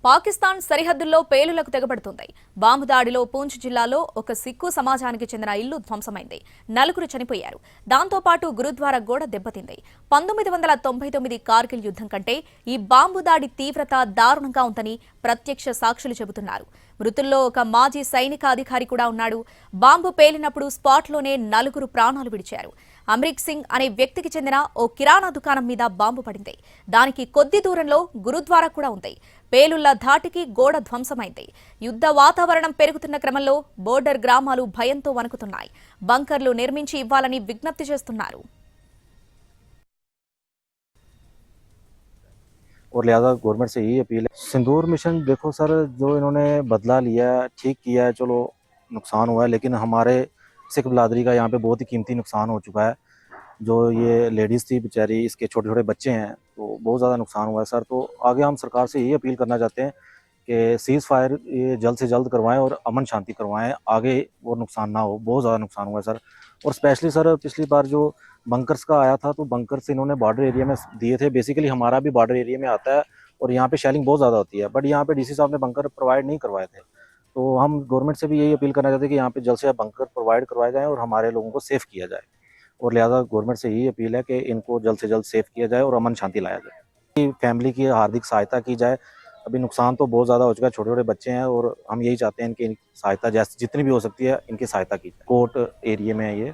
పాకిస్తాన్ సరిహద్దుల్లో పేలులకు తెగబడుతుంది. బాంబు దాడిలో పూంచ్ జిల్లాలో ఒక సిక్కు సమాజానికి చెందిన ఇల్లు ధ్వంసమైంది. 4 చనిపోయారు. దాంతో పాటు గురుద్వారా గోడ దెబ్బతింది. 1999 కార్గిల్ యుద్ధం కంటే ఈ బాంబు దాడి తీవ్రత దారుణంగా ఉందని ప్రత్యక్ష సాక్షులు చెబుతున్నారు. మృతుల్లో ఒక మాజీ సైనిక అధికారి కూడా ఉన్నాడు. బాంబు పేలినప్పుడు స్పాట్లోనే 4 ప్రాణాలు విడిచారు. అమ్రిక్ సింగ్ అనే వ్యక్తికి చెందిన ఓ కిరాణా దుకాణం మీద బాంబు పడింది. దానికి కొద్ది దూరంలో గురుద్వారా కూడా ఉంది. పేలుళ్ల ధాటికి గోడ ధ్వంసమైంది. యుద్ధ వాతావరణం పెరుగుతున్న క్రమంలో బోర్డర్ గ్రామాలు భయంతో వణుకుతున్నాయి. బంకర్లు నిర్మించి ఇవ్వాలని విజ్ఞప్తి చేస్తున్నారు. और लिहाजा गवर्नमेंट से यही अपील है। सिंदूर मिशन देखो सर, जो इन्होंने बदला लिया ठीक किया है, चलो नुकसान हुआ है, लेकिन हमारे सिख बिरादरी का यहाँ पे बहुत ही कीमती नुकसान हो चुका है। जो ये लेडीज़ थी बेचारी, इसके छोटे छोटे बच्चे हैं, तो बहुत ज़्यादा नुकसान हुआ है सर। तो आगे हम सरकार से यही अपील करना चाहते हैं कि सीज़ फायर ये जल्द से जल्द करवाएं और अमन शांति करवाएं, आगे और नुकसान ना हो। बहुत ज़्यादा नुकसान हुआ है सर। और स्पेशली सर पिछली बार जो बंकर्स का आया था, तो बंकर्स इन्होंने बॉर्डर एरिया में दिए थे। बेसिकली हमारा भी बॉर्डर एरिया में आता है और यहाँ पे शेलिंग बहुत ज़्यादा होती है, बट यहाँ पे डीसी साहब ने बंकर प्रोवाइड नहीं करवाए थे। तो हम गवर्नमेंट से भी यही अपील करना चाहते हैं कि यहाँ पे जल्द से जल्द बंकर प्रोवाइड करवाए जाएँ और हमारे लोगों को सेफ किया जाए। और लिहाजा गवर्नमेंट से यही अपील है कि इनको जल्द से जल्द सेफ किया जाए और अमन शांति लाया जाए। फैमिली की हार्दिक सहायता की जाए। अभी नुकसान तो बहुत ज़्यादा हो चुका है, छोटे छोटे बच्चे हैं, और हम यही चाहते हैं इनकी सहायता जैसे जितनी भी हो सकती है इनकी सहायता की जाए। कोर्ट एरिया में है ये।